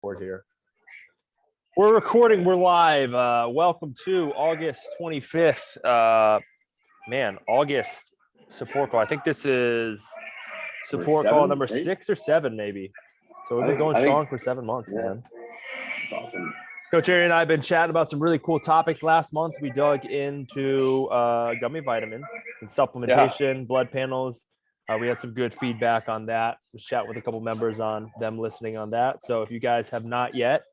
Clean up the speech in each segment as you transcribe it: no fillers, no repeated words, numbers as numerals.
record here. We're recording. We're live. Welcome to August 25th. August support call. I think this is support call number 6 or 7, maybe. So we've been going strong for 7 months, man. That's awesome. Coach Aryan and I have been chatting about some really cool topics. Last month, we dug into gummy vitamins and supplementation, blood panels. We had some good feedback on that. We chat with a couple members on them listening on that. So if you guys have not yet,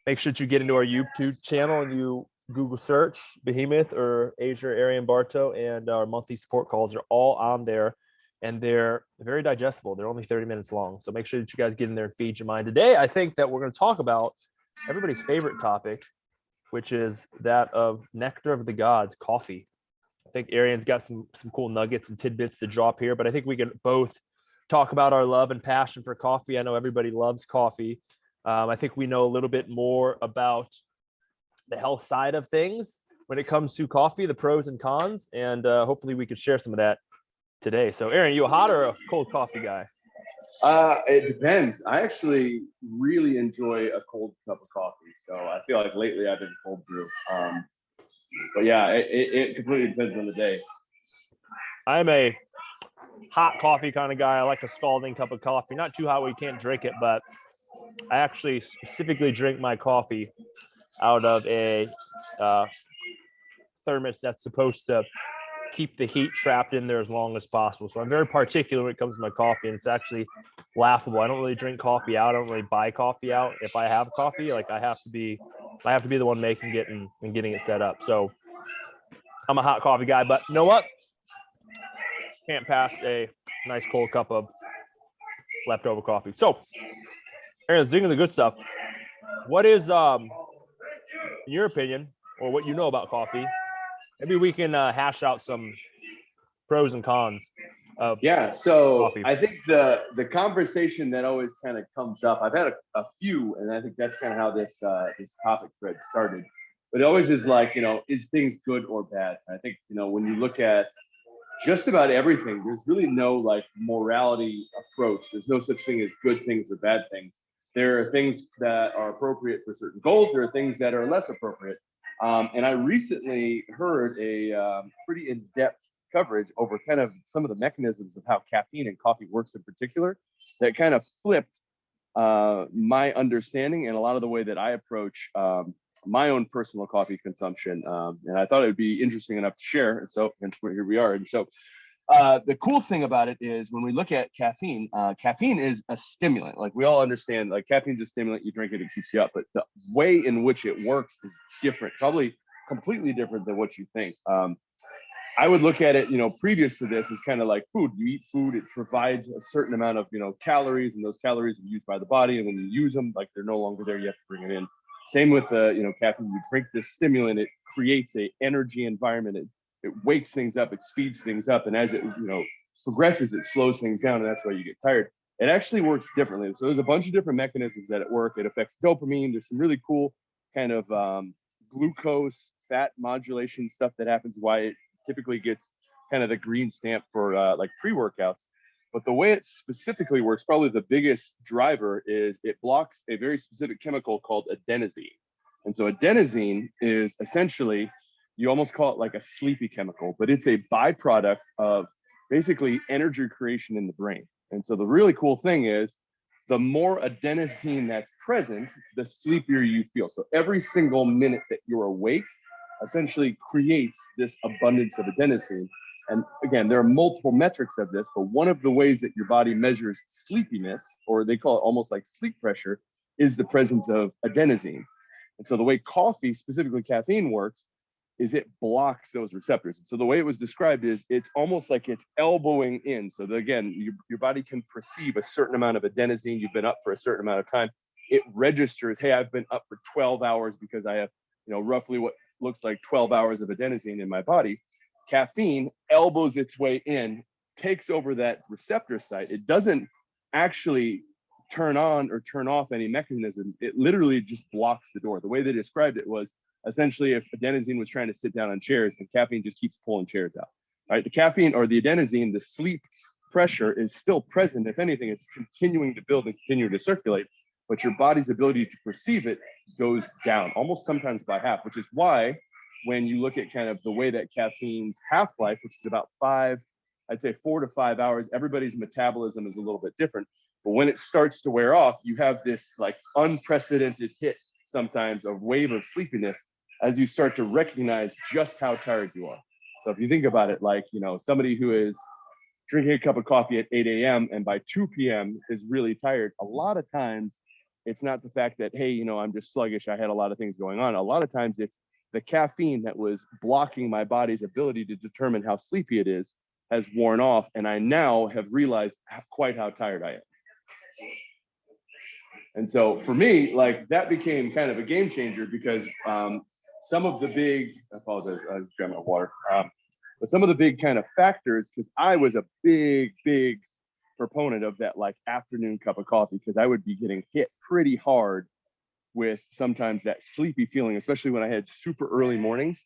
make sure that you get into our YouTube channel and you Google search Behemoth or Aja, Aryan, Barto, and our monthly support calls are all on there. And they're very digestible. They're only 30 minutes long. So make sure that you guys get in there and feed your mind. Today, I think that we're going to talk about everybody's favorite topic, which is that of nectar of the gods, coffee. I think Aryan's got some cool nuggets and tidbits to drop here, but I think we can both talk about our love and passion for coffee. I know everybody loves coffee. I think we know a little bit more about the health side of things when it comes to coffee, the pros and cons, and hopefully we could share some of that today. So Aryan, you a hot or a cold coffee guy? It depends. I actually really enjoy a cold cup of coffee. So I feel like lately I've been cold brew. But yeah, it completely depends on the day. I'm a hot coffee kind of guy. I like a scalding cup of coffee. Not too hot where you can't drink it, but I actually specifically drink my coffee out of a thermos that's supposed to keep the heat trapped in there as long as possible. So I'm very particular when it comes to my coffee, and it's actually laughable. I don't really drink coffee out. I don't really buy coffee out. If I have coffee, like I have to be the one making it and getting it set up. So I'm a hot coffee guy, but you know what? Can't pass a nice cold cup of leftover coffee. So Aryan, let's dig into the good stuff. What is, in your opinion, or what you know about coffee? Maybe we can hash out some pros and cons of coffee. I think the conversation that always kind of comes up, I've had a few, and I think that's kind of how this topic thread started. But it always is like, is things good or bad? And I think, when you look at just about everything, there's really no like morality approach. There's no such thing as good things or bad things. There are things that are appropriate for certain goals. There are things that are less appropriate. And I recently heard a pretty in-depth coverage over kind of some of the mechanisms of how caffeine and coffee works in particular that kind of flipped my understanding and a lot of the way that I approach my own personal coffee consumption. And I thought it would be interesting enough to share. And so here we are. And so the cool thing about it is when we look at caffeine, caffeine is a stimulant. Like we all understand, like caffeine's a stimulant, you drink it, it keeps you up. But the way in which it works is different, probably completely different than what you think. I would look at it, previous to this is kind of like food. You eat food, it provides a certain amount of, calories, and those calories are used by the body. And when you use them, like they're no longer there, you have to bring it in. Same with, caffeine. You drink this stimulant, it creates a energy environment. It wakes things up, it speeds things up. And as it, progresses, it slows things down. And that's why you get tired. It actually works differently. So there's a bunch of different mechanisms that it work. It affects dopamine. There's some really cool kind of glucose, fat modulation stuff that happens, why it typically gets kind of the green stamp for like pre-workouts. But the way it specifically works, probably the biggest driver is it blocks a very specific chemical called adenosine. And so adenosine is essentially, you almost call it like a sleepy chemical, but it's a byproduct of basically energy creation in the brain. And so the really cool thing is the more adenosine that's present, the sleepier you feel. So every single minute that you're awake essentially creates this abundance of adenosine. And again, there are multiple metrics of this, but one of the ways that your body measures sleepiness, or they call it almost like sleep pressure, is the presence of adenosine. And so the way coffee, specifically caffeine, works is it blocks those receptors. And so the way it was described is it's almost like it's elbowing in. So that, again, your body can perceive a certain amount of adenosine. You've been up for a certain amount of time. It registers, hey, I've been up for 12 hours because I have, roughly what looks like 12 hours of adenosine in my body. Caffeine elbows its way in, takes over that receptor site. It doesn't actually turn on or turn off any mechanisms. It literally just blocks the door. The way they described it was essentially if adenosine was trying to sit down on chairs, and caffeine just keeps pulling chairs out. All right, the caffeine or the adenosine, the sleep pressure is still present. If anything, it's continuing to build and continue to circulate. but your body's ability to perceive it goes down almost sometimes by half, which is why when you look at kind of the way that caffeine's half-life, which is about 4 to 5 hours, everybody's metabolism is a little bit different. But when it starts to wear off, you have this like unprecedented hit sometimes, a wave of sleepiness as you start to recognize just how tired you are. So if you think about it, like, you know, somebody who is drinking a cup of coffee at 8 a.m. and by 2 p.m. is really tired, a lot of times it's not the fact that, hey, you know, I'm just sluggish, I had a lot of things going on. A lot of times it's the caffeine that was blocking my body's ability to determine how sleepy it is has worn off, and I now have realized quite how tired I am. And so for me, like, that became kind of a game changer because some of the big, I apologize, I just grabbed my water. But some of the big kind of factors, because I was a big proponent of that like afternoon cup of coffee, because I would be getting hit pretty hard with sometimes that sleepy feeling, especially when I had super early mornings.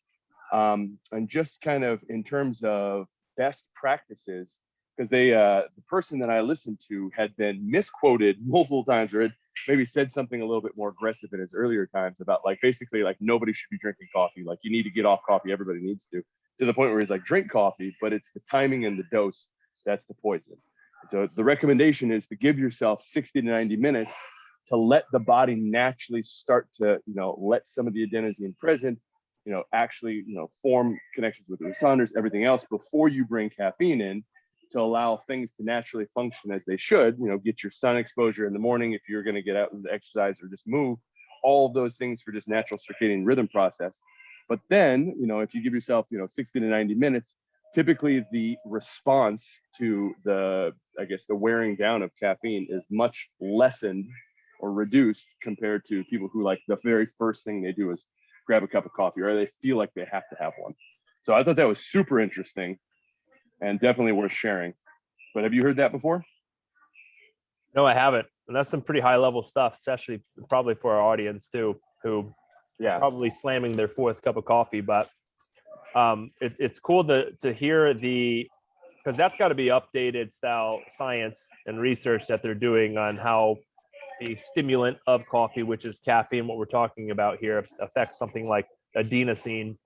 And just kind of in terms of best practices, because the person that I listened to had been misquoted multiple times, or had maybe said something a little bit more aggressive in his earlier times about like basically like nobody should be drinking coffee, like you need to get off coffee, everybody needs to the point where he's like, drink coffee, but it's the timing and the dose that's the poison. So the recommendation is to give yourself 60 to 90 minutes to let the body naturally start to, you know, let some of the adenosine present, you know, actually, you know, form connections with the receptors, everything else before you bring caffeine in, to allow things to naturally function as they should. You know, get your sun exposure in the morning if you're going to get out and exercise or just move, all of those things for just natural circadian rhythm process. But then, you know, if you give yourself, you know, 60 to 90 minutes, typically the response to the, I guess, the wearing down of caffeine is much lessened or reduced compared to people who like the very first thing they do is grab a cup of coffee, or they feel like they have to have one. So I thought that was super interesting and definitely worth sharing. But have you heard that before? No, I haven't. And that's some pretty high level stuff, especially probably for our audience too, who probably slamming their fourth cup of coffee. But it's cool to hear because that's got to be updated style science and research that they're doing on how the stimulant of coffee, which is caffeine, what we're talking about here, affects something like adenosine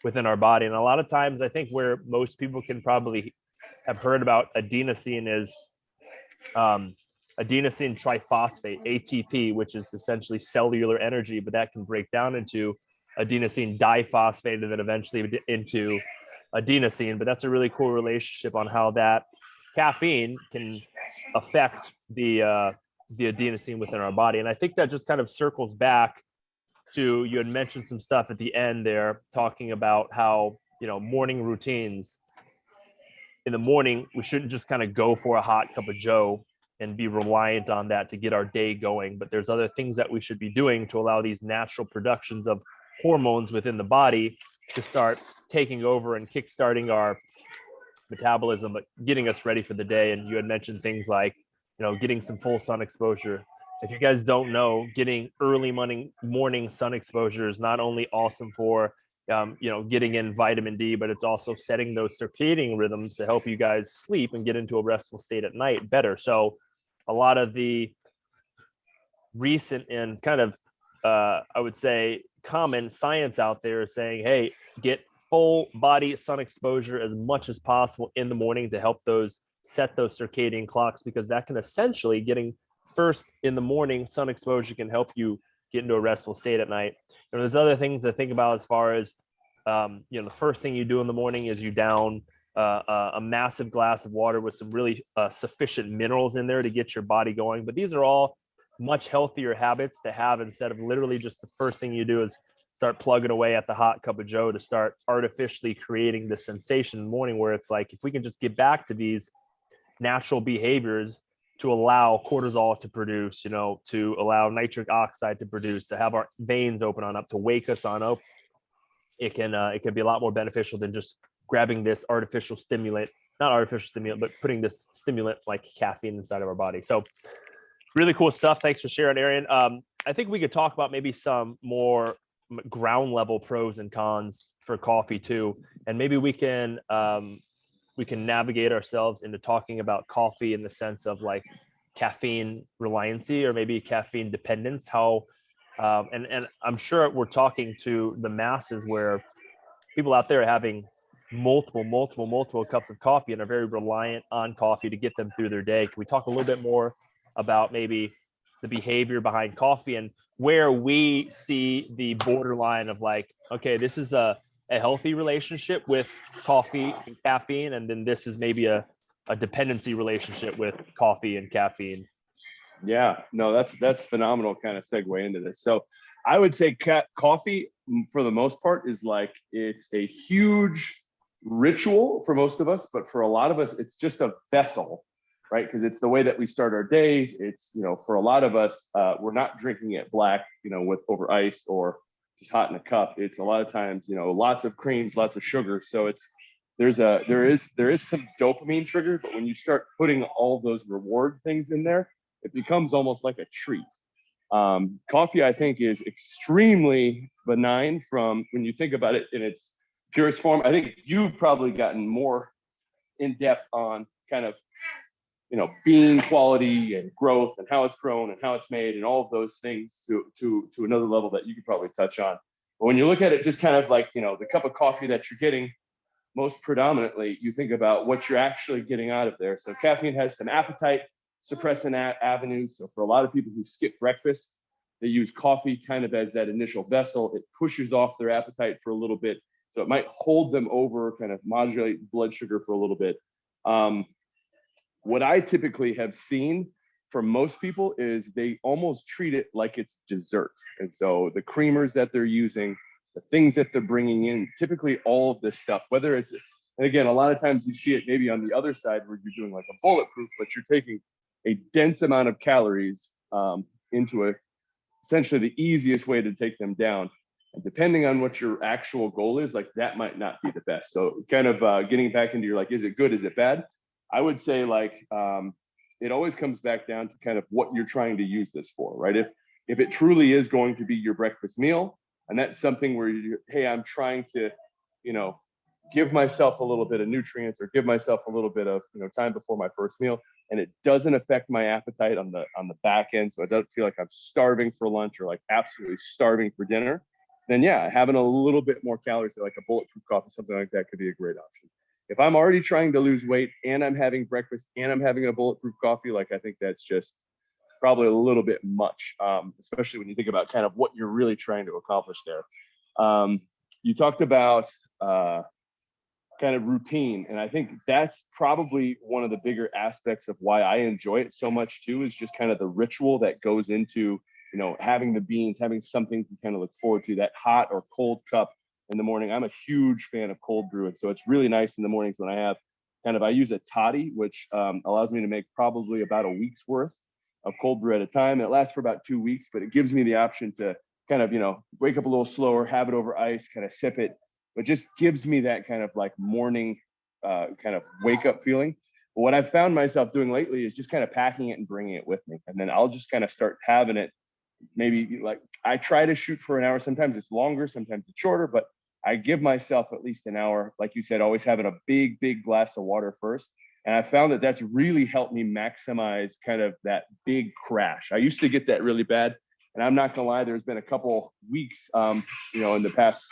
within our body. And a lot of times I think where most people can probably have heard about adenosine is adenosine triphosphate, ATP, which is essentially cellular energy, but that can break down into adenosine diphosphate and then eventually into adenosine. But that's a really cool relationship on how that caffeine can affect the adenosine within our body. And I think that just kind of circles back to, you had mentioned some stuff at the end there, talking about how, you know, morning routines. In the morning, we shouldn't just kind of go for a hot cup of joe and be reliant on that to get our day going. But there's other things that we should be doing to allow these natural productions of hormones within the body to start taking over and kickstarting our metabolism, but getting us ready for the day. And you had mentioned things like, you know, getting some full sun exposure. If you guys don't know, getting early morning sun exposure is not only awesome for you know, getting in vitamin D, but it's also setting those circadian rhythms to help you guys sleep and get into a restful state at night better. So a lot of the recent and kind of I would say common science out there is saying, hey, get full body sun exposure as much as possible in the morning to help set those circadian clocks, because that can essentially, getting first in the morning sun exposure can help you get into a restful state at night. And there's other things to think about as far as, you know, the first thing you do in the morning is you down a massive glass of water with some really sufficient minerals in there to get your body going. But these are all much healthier habits to have, instead of literally just the first thing you do is start plugging away at the hot cup of joe to start artificially creating the sensation in the morning, where it's like, if we can just get back to these natural behaviors to allow cortisol to produce, you know, to allow nitric oxide to produce, to have our veins open on up, to wake us on up, it can be a lot more beneficial than just grabbing this artificial stimulant, not artificial stimulant, but putting this stimulant like caffeine inside of our body. So really cool stuff. Thanks for sharing, Aryan. I think we could talk about maybe some more ground level pros and cons for coffee too. And maybe we can navigate ourselves into talking about coffee in the sense of like caffeine reliancy or maybe caffeine dependence. How and I'm sure we're talking to the masses where people out there are having multiple cups of coffee and are very reliant on coffee to get them through their day. Can we talk a little bit more about maybe the behavior behind coffee and where we see the borderline of like, okay, this is a healthy relationship with coffee and caffeine, and then this is maybe a dependency relationship with coffee and caffeine? Yeah, no, that's phenomenal kind of segue into this. So I would say coffee for the most part is like, it's a huge ritual for most of us, but for a lot of us, it's just a vessel, right? Because it's the way that we start our days. It's, for a lot of us, we're not drinking it black, with over ice or just hot in a cup. It's a lot of times, lots of creams, lots of sugar. So it's, there is some dopamine trigger, but when you start putting all those reward things in there, it becomes almost like a treat. Coffee, I think, is extremely benign from when you think about it in its purest form. I think you've probably gotten more in depth on kind of, bean quality and growth and how it's grown and how it's made and all of those things to another level that you could probably touch on. But when you look at it, just kind of like, the cup of coffee that you're getting, most predominantly, you think about what you're actually getting out of there. So caffeine has some appetite suppressant avenues. So for a lot of people who skip breakfast, they use coffee kind of as that initial vessel. It pushes off their appetite for a little bit. So it might hold them over, kind of modulate blood sugar for a little bit. What I typically have seen for most people is they almost treat it like it's dessert. And so the creamers that they're using, the things that they're bringing in, typically all of this stuff, whether it's, and again, a lot of times you see it maybe on the other side where you're doing like a bulletproof, but you're taking a dense amount of calories into essentially the easiest way to take them down. And depending on what your actual goal is, like that might not be the best. So kind of getting back into your, like, is it good? Is it bad? I would say like, it always comes back down to kind of what you're trying to use this for, right? If it truly is going to be your breakfast meal, and that's something where hey, I'm trying to, give myself a little bit of nutrients or give myself a little bit of, time before my first meal, and it doesn't affect my appetite on the back end. So I don't feel like I'm starving for lunch or like absolutely starving for dinner. Then yeah, having a little bit more calories, like a bulletproof coffee, something like that could be a great option. If I'm already trying to lose weight and I'm having breakfast and I'm having a bulletproof coffee, like I think that's just probably a little bit much, especially when you think about kind of what you're really trying to accomplish there. You talked about kind of routine, and I think that's probably one of the bigger aspects of why I enjoy it so much too, is just kind of the ritual that goes into, having the beans, having something to kind of look forward to, that hot or cold cup in the morning. I'm a huge fan of cold brew, and so it's really nice in the mornings when I have I use a toddy, which allows me to make probably about a week's worth of cold brew at a time. And it lasts for about 2 weeks, but it gives me the option to kind of, wake up a little slower, have it over ice, kind of sip it, but just gives me that kind of like morning kind of wake up feeling. But what I've found myself doing lately is just kind of packing it and bringing it with me. And then I'll just kind of start having it. Maybe like I try to shoot for an hour. Sometimes it's longer, sometimes it's shorter, but I give myself at least an hour. Like you said, always having a big glass of water first. And I found that that's really helped me maximize kind of that big crash. I used to get that really bad. And I'm not gonna lie, there's been a couple weeks, in the past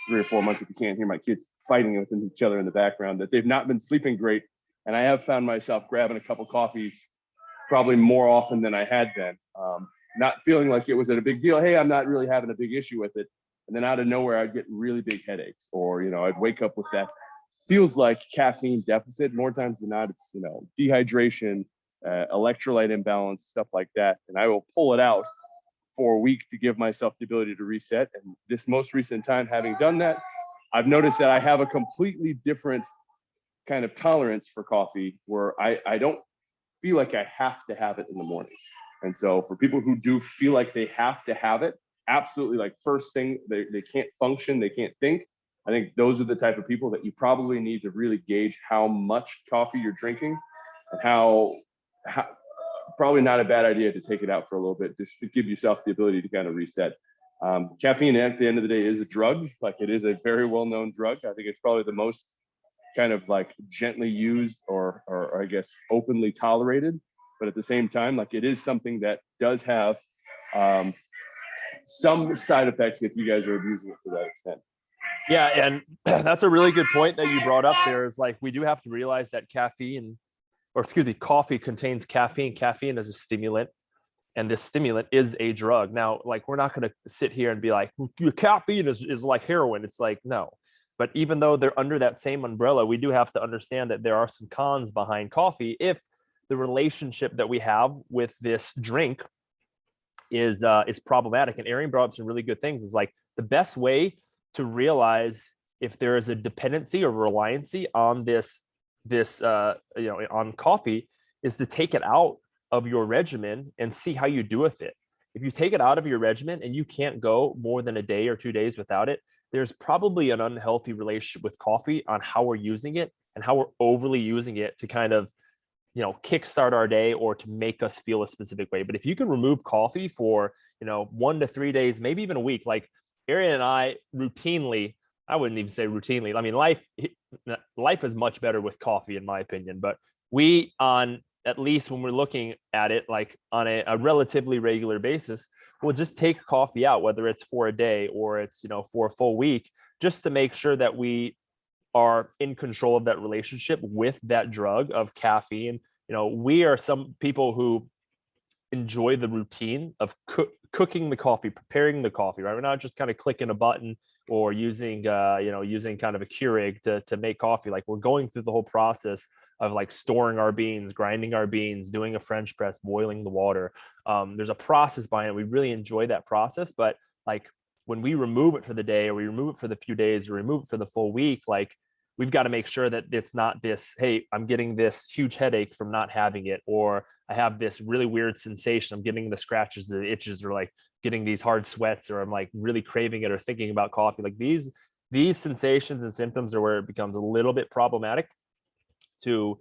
3 or 4 months, if you can't hear my kids fighting with each other in the background, that they've not been sleeping great. And I have found myself grabbing a couple coffees probably more often than I had been. Not feeling like it was a big deal. Hey, I'm not really having a big issue with it. And then out of nowhere, I'd get really big headaches, or, I'd wake up with that feels like caffeine deficit. More times than not, it's, dehydration, electrolyte imbalance, stuff like that. And I will pull it out for a week to give myself the ability to reset. And this most recent time, having done that, I've noticed that I have a completely different kind of tolerance for coffee, where I don't feel like I have to have it in the morning. And so for people who do feel like they have to have it, absolutely, like first thing, they can't function, they can't think. I think those are the type of people that you probably need to really gauge how much coffee you're drinking, and how probably not a bad idea to take it out for a little bit, just to give yourself the ability to kind of reset. Caffeine at the end of the day is a drug. Like, it is a very well-known drug. I think it's probably the most kind of like gently used or I guess openly tolerated. but at the same time, like it is something that does have some side effects if you guys are abusing it to that extent. Yeah, and that's a really good point that you brought up there. Is like we do have to realize that coffee contains caffeine. Caffeine is a stimulant, and this stimulant is a drug. Now, like we're not going to sit here and be like, your caffeine is like heroin. It's like, no. But even though they're under that same umbrella, we do have to understand that there are some cons behind coffee if the relationship that we have with this drink is problematic. And Arian brought up some really good things. Is like the best way to realize if there is a dependency or reliancy on this on coffee is to take it out of your regimen and see how you do with it. If you take it out of your regimen and you can't go more than a day or 2 days without it, there's probably an unhealthy relationship with coffee on how we're using it and how we're overly using it to kind of, kickstart our day or to make us feel a specific way. But if you can remove coffee for, 1 to 3 days, maybe even a week, like Arian and I routinely, I wouldn't even say routinely. I mean, life is much better with coffee, in my opinion. But we, on at least when we're looking at it, like on a relatively regular basis, we'll just take coffee out, whether it's for a day or it's for a full week, just to make sure that we are in control of that relationship with that drug of caffeine. We are some people who enjoy the routine of cooking the coffee, preparing the coffee, right? We're not just kind of clicking a button or using kind of a Keurig to make coffee. Like we're going through the whole process of like storing our beans, grinding our beans, doing a French press, boiling the water. There's a process behind it. We really enjoy that process, but like when we remove it for the day or we remove it for the few days or remove it for the full week, like we've got to make sure that it's not this, hey, I'm getting this huge headache from not having it, or I have this really weird sensation. I'm getting the scratches, the itches, or like getting these hard sweats, or I'm like really craving it or thinking about coffee. Like these sensations and symptoms are where it becomes a little bit problematic to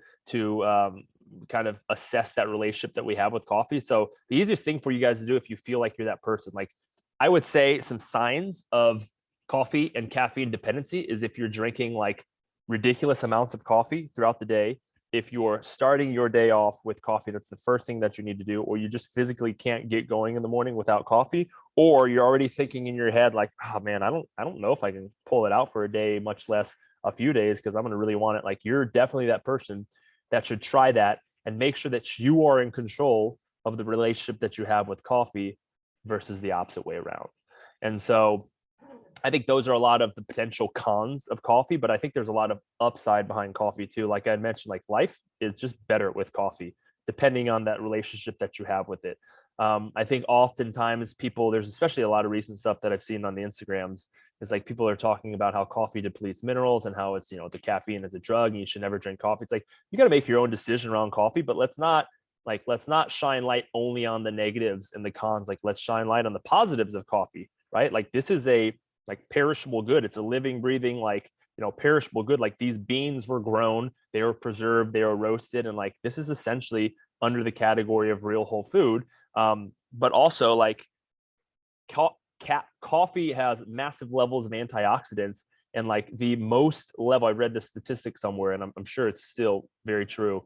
kind of assess that relationship that we have with coffee. So the easiest thing for you guys to do, if you feel like you're that person, like I would say some signs of coffee and caffeine dependency is if you're drinking like ridiculous amounts of coffee throughout the day, if you're starting your day off with coffee, that's the first thing that you need to do, or you just physically can't get going in the morning without coffee, or you're already thinking in your head like, oh man, I don't know if I can pull it out for a day, much less a few days, because I'm going to really want it. Like you're definitely that person that should try that and make sure that you are in control of the relationship that you have with coffee versus the opposite way around. And so I think those are a lot of the potential cons of coffee, but I think there's a lot of upside behind coffee too. Like I mentioned, like life is just better with coffee, depending on that relationship that you have with it. I think oftentimes there's especially a lot of recent stuff that I've seen on the Instagrams is like people are talking about how coffee depletes minerals and how it's, the caffeine is a drug and you should never drink coffee. It's like, you got to make your own decision around coffee, but let's not shine light only on the negatives and the cons. Like let's shine light on the positives of coffee, right? Like this is a like perishable good. It's a living, breathing, perishable good. Like these beans were grown, they were preserved, they were roasted. And like, this is essentially under the category of real whole food. But also like coffee has massive levels of antioxidants, and like the most level, I read this statistic somewhere and I'm sure it's still very true.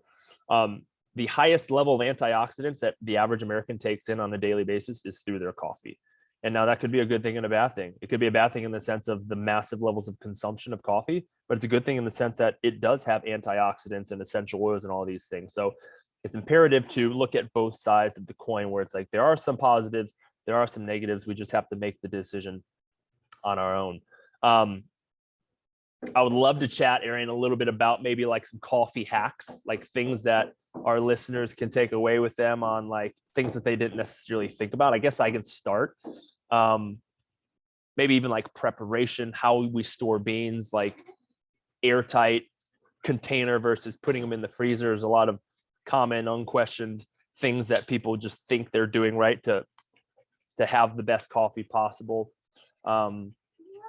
The highest level of antioxidants that the average American takes in on a daily basis is through their coffee. And now that could be a good thing and a bad thing. It could be a bad thing in the sense of the massive levels of consumption of coffee, but it's a good thing in the sense that it does have antioxidants and essential oils and all these things. So it's imperative to look at both sides of the coin, where it's like there are some positives, there are some negatives. We just have to make the decision on our own. I would love to chat, Arian, a little bit about maybe like some coffee hacks, like things that our listeners can take away with them on like things that they didn't necessarily think about. I guess I can start. Maybe even like preparation, how we store beans, like airtight container versus putting them in the freezer. There's a lot of common, unquestioned things that people just think they're doing right to have the best coffee possible.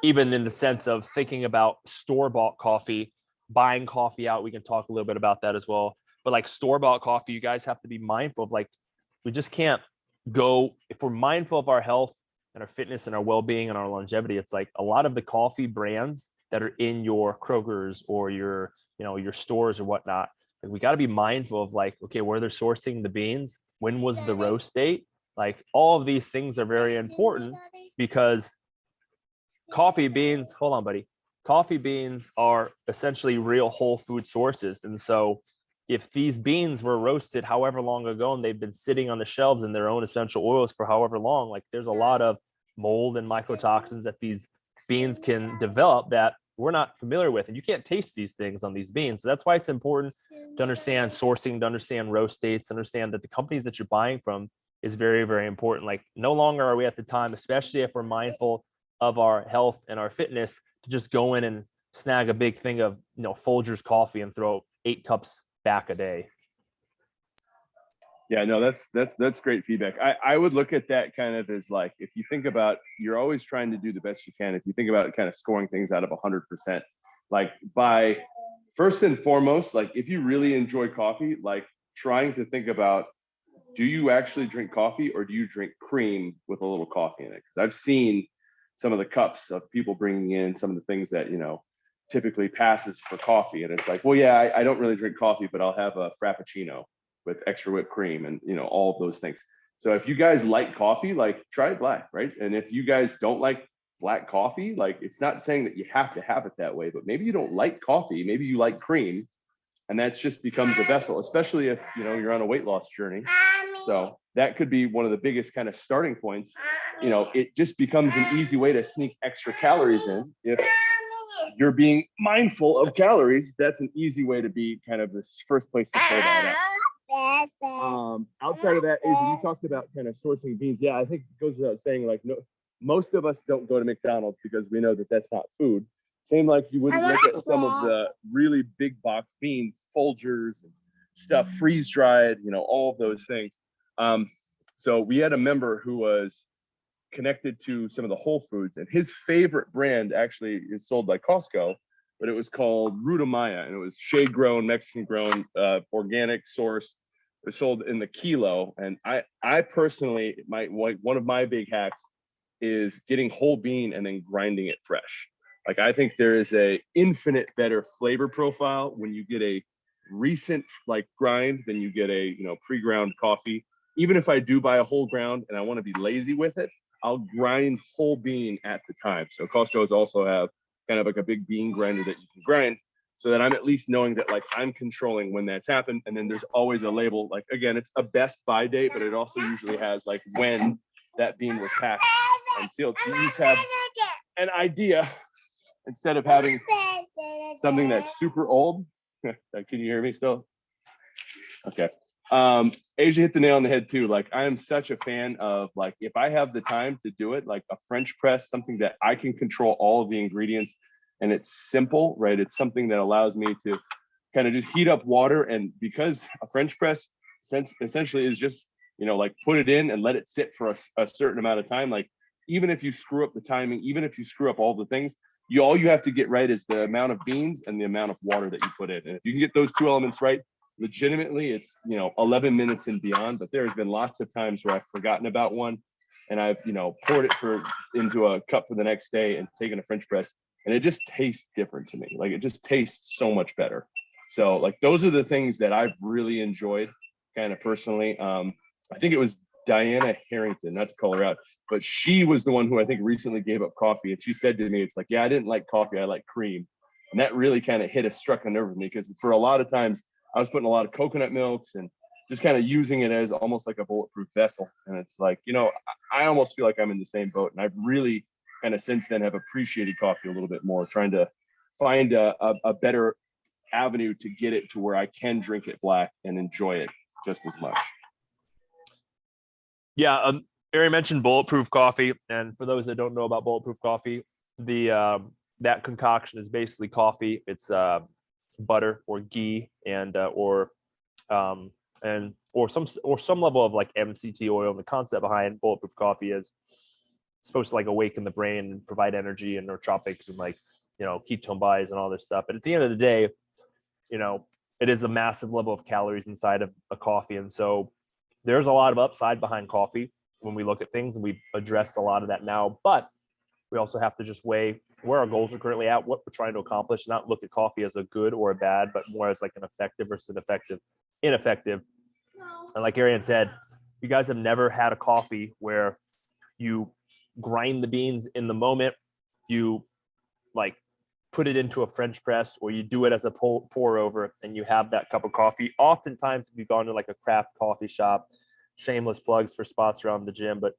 Even in the sense of thinking about store-bought coffee, buying coffee out, we can talk a little bit about that as well. But like store-bought coffee, you guys have to be mindful of, like, we just can't go, if we're mindful of our health and our fitness and our well-being and our longevity, it's like a lot of the coffee brands that are in your Kroger's or your stores or whatnot, Like, we got to be mindful of like, okay, where they're sourcing the beans, when was the roast date? Like, all of these things are very important, because coffee beans, hold on, buddy. Coffee beans are essentially real whole food sources. And so if these beans were roasted however long ago and they've been sitting on the shelves in their own essential oils for however long, like, there's a lot of mold and mycotoxins that these beans can develop that we're not familiar with. And you can't taste these things on these beans. So that's why it's important to understand sourcing, to understand roast dates, understand that the companies that you're buying from is very, very important. Like, no longer are we at the time, especially if we're mindful of our health and our fitness, to just go in and snag a big thing of, Folgers coffee and throw 8 cups back a day. Yeah, no, that's great feedback. I would look at that kind of as like, if you think about, you're always trying to do the best you can. If you think about kind of scoring things out of 100%, like, by first and foremost, like, if you really enjoy coffee, like, trying to think about, do you actually drink coffee or do you drink cream with a little coffee in it? Because I've seen some of the cups of people bringing in some of the things that, typically passes for coffee. And it's like, well, yeah, I don't really drink coffee, but I'll have a Frappuccino with extra whipped cream and, all of those things. So if you guys like coffee, like, try it black, right? And if you guys don't like black coffee, like, it's not saying that you have to have it that way, but maybe you don't like coffee, maybe you like cream, and that just becomes a vessel, especially if, you're on a weight loss journey. So that could be one of the biggest kind of starting points. It just becomes an easy way to sneak extra calories in. If you're being mindful of calories, that's an easy way to be kind of this first place to pull that out. Outside of that, Asia, you talked about kind of sourcing beans. Yeah, I think it goes without saying, like, no, most of us don't go to McDonald's because we know that that's not food. Same like you wouldn't look at some of the really big box beans, Folgers and stuff, freeze dried, all of those things. So we had a member who was connected to some of the Whole Foods, and his favorite brand actually is sold by Costco, but it was called Ruta Maya, and it was shade grown, Mexican grown, organic source. It was sold in the kilo. And I personally, one of my big hacks is getting whole bean and then grinding it fresh. Like, I think there is a infinite better flavor profile when you get a recent like grind than you get a pre-ground coffee. Even if I do buy a whole ground and I want to be lazy with it, I'll grind whole bean at the time. So Costco's also have kind of like a big bean grinder that you can grind, so that I'm at least knowing that, like, I'm controlling when that's happened. And then there's always a label, like, again, it's a best buy date, but it also usually has like when that bean was packed and sealed. So you just have an idea instead of having something that's super old. Can you hear me still? Okay. Asia hit the nail on the head too. Like, I am such a fan of, like, if I have the time to do it, like a French press, something that I can control all of the ingredients and it's simple, right? It's something that allows me to kind of just heat up water. And because a French press essentially is just, like, put it in and let it sit for a certain amount of time. Like, even if you screw up the timing, even if you screw up all the things, all you have to get right is the amount of beans and the amount of water that you put in. And if you can get those two elements right, legitimately, it's 11 minutes and beyond. But there's been lots of times where I've forgotten about one, and I've poured it into a cup for the next day and taken a French press, and it just tastes different to me. Like, it just tastes so much better. So, like, those are the things that I've really enjoyed, kind of personally. I think it was Diana Harrington, not to call her out, but she was the one who I think recently gave up coffee, and she said to me, it's like, yeah, I didn't like coffee, I like cream. And that really kind of struck a nerve with me, because for a lot of times I was putting a lot of coconut milks and just kind of using it as almost like a bulletproof vessel. And it's like, I almost feel like I'm in the same boat. And I've really kind of since then have appreciated coffee a little bit more, trying to find a better avenue to get it to where I can drink it black and enjoy it just as much. Yeah. Barry mentioned bulletproof coffee. And for those that don't know about bulletproof coffee, that concoction is basically coffee. It's butter or ghee and or some level of like MCT oil. And the concept behind bulletproof coffee is supposed to like awaken the brain and provide energy and nootropics and like ketone buys and all this stuff. But at the end of the day, it is a massive level of calories inside of a coffee, and so there's a lot of upside behind coffee when we look at things, and we address a lot of that now. But We also have to just weigh where our goals are currently at, what we're trying to accomplish, not look at coffee as a good or a bad, but more as like an effective versus an ineffective. And like Arian said, you guys have never had a coffee where you grind the beans in the moment, you like put it into a French press, or you do it as a pour over and you have that cup of coffee. Oftentimes, if you've gone to like a craft coffee shop, shameless plugs for spots around the gym, but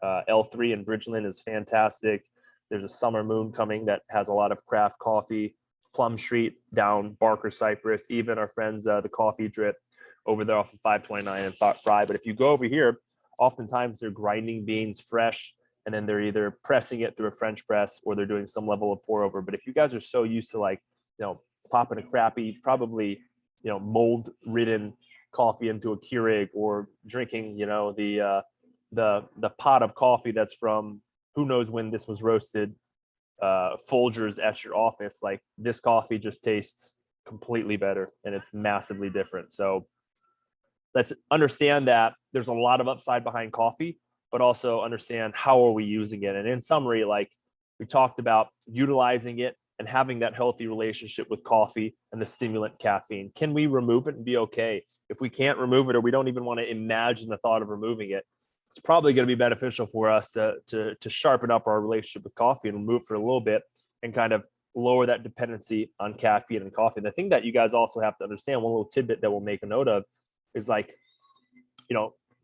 L3 in Bridgeland is fantastic. There's a Summer Moon coming that has a lot of craft coffee. Plum Street down Barker Cypress, even our friends, the Coffee Drip over there off of 529 and Fry. But if you go over here, oftentimes they're grinding beans fresh, and then they're either pressing it through a French press or they're doing some level of pour over. But if you guys are so used to like, popping a crappy, probably, mold ridden coffee into a Keurig, or drinking, the pot of coffee that's from who knows when this was roasted, Folgers at your office, like this coffee just tastes completely better and it's massively different. So let's understand that there's a lot of upside behind coffee, but also understand how are we using it. And in summary, like we talked about utilizing it and having that healthy relationship with coffee and the stimulant caffeine. Can we remove it and be okay? If we can't remove it, or we don't even want to imagine the thought of removing it, it's probably going to be beneficial for us to sharpen up our relationship with coffee and remove for a little bit and kind of lower that dependency on caffeine and coffee. And the thing that you guys also have to understand, one little tidbit that we'll make a note of, is like,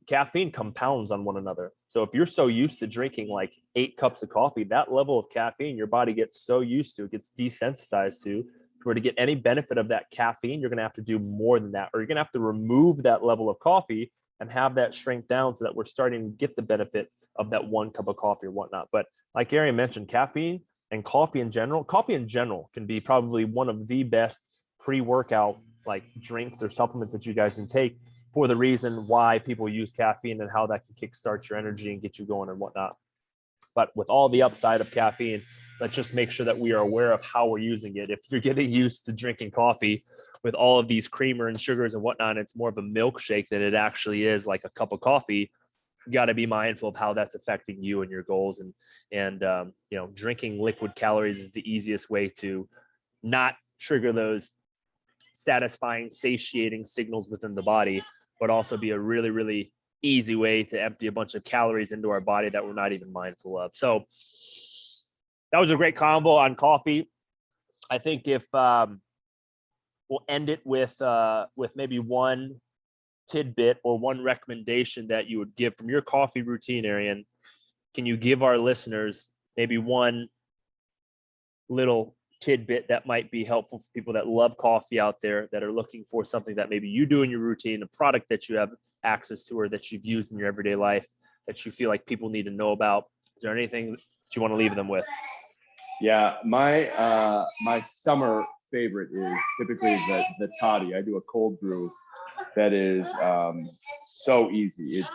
caffeine compounds on one another. So if you're so used to drinking like 8 cups of coffee, that level of caffeine your body gets so used to, it gets desensitized to, where to get any benefit of that caffeine, you're going to have to do more than that, or you're going to have to remove that level of coffee and have that shrink down so that we're starting to get the benefit of that 1 cup of coffee or whatnot. But like Arian mentioned, caffeine and coffee in general can be probably one of the best pre-workout like drinks or supplements that you guys can take, for the reason why people use caffeine and how that can kickstart your energy and get you going and whatnot. But with all the upside of caffeine, let's just make sure that we are aware of how we're using it. If you're getting used to drinking coffee with all of these creamer and sugars and whatnot, it's more of a milkshake than it actually is like a cup of coffee. You got to be mindful of how that's affecting you and your goals. And drinking liquid calories is the easiest way to not trigger those satisfying, satiating signals within the body, but also be a really, really easy way to empty a bunch of calories into our body that we're not even mindful of. So that was a great combo on coffee. I think if we'll end it with maybe one tidbit or one recommendation that you would give from your coffee routine, Arian. Can you give our listeners maybe one little tidbit that might be helpful for people that love coffee out there, that are looking for something that maybe you do in your routine, a product that you have access to or that you've used in your everyday life that you feel like people need to know about? Is there anything that you want to leave them with? Yeah, my summer favorite is typically the toddy. I do a cold brew that is so easy. It's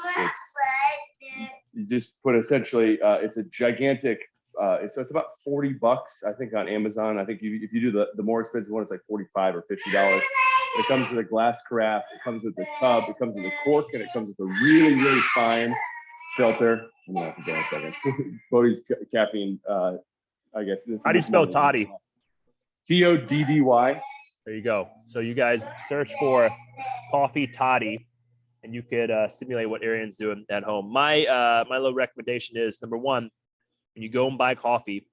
you just put essentially it's a gigantic. So it's about $40, I think, on Amazon. I think if you do the more expensive one, it's like $45 or $50. It comes with a glass carafe. It comes with a tub. It comes with a cork, and it comes with a really, really fine filter. I'm gonna have to go in a second. Bodhi's caffeine. I guess. How do you spell toddy? TODDY. There you go. So you guys search for coffee toddy, and you could simulate what Arian's doing at home. My little recommendation is, number one, when you go and buy coffee,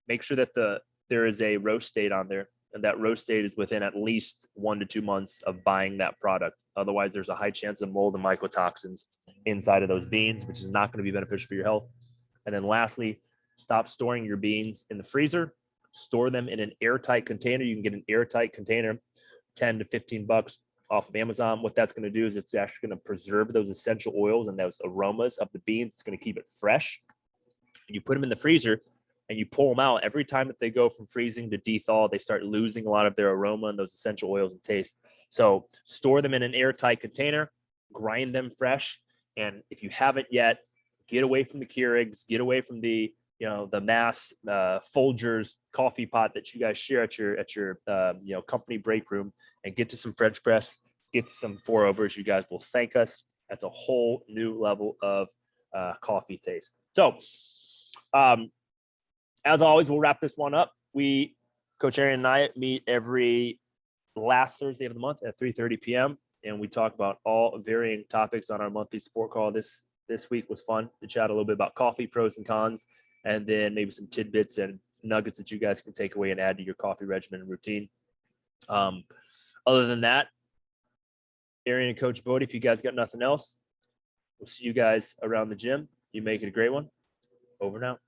make sure that there is a roast date on there, and that roast date is within at least 1 to 2 months of buying that product. Otherwise, there's a high chance of mold and mycotoxins inside of those beans, which is not going to be beneficial for your health. And then lastly, stop storing your beans in the freezer. Store them in an airtight container. You can get an airtight container, $10 to $15 off of Amazon. What that's going to do is it's actually going to preserve those essential oils and those aromas of the beans. It's going to keep it fresh. You put them in the freezer and you pull them out. Every time that they go from freezing to de-thaw, they start losing a lot of their aroma and those essential oils and taste. So store them in an airtight container, grind them fresh. And if you haven't yet, get away from the Keurigs, get away from the mass Folgers coffee pot that you guys share at your company break room, and get to some French press, get to some pour overs. You guys will thank us. That's a whole new level of coffee taste. So As always, we'll wrap this one up. Coach Aryan and I meet every last Thursday of the month at 3:30 p.m. and we talk about all varying topics on our monthly sport call. This week was fun to chat a little bit about coffee, pros and cons, and then maybe some tidbits and nuggets that you guys can take away and add to your coffee regimen and routine. Other than that, Aryan and Coach Bodie, if you guys got nothing else, we'll see you guys around the gym. You make it a great one. Over now.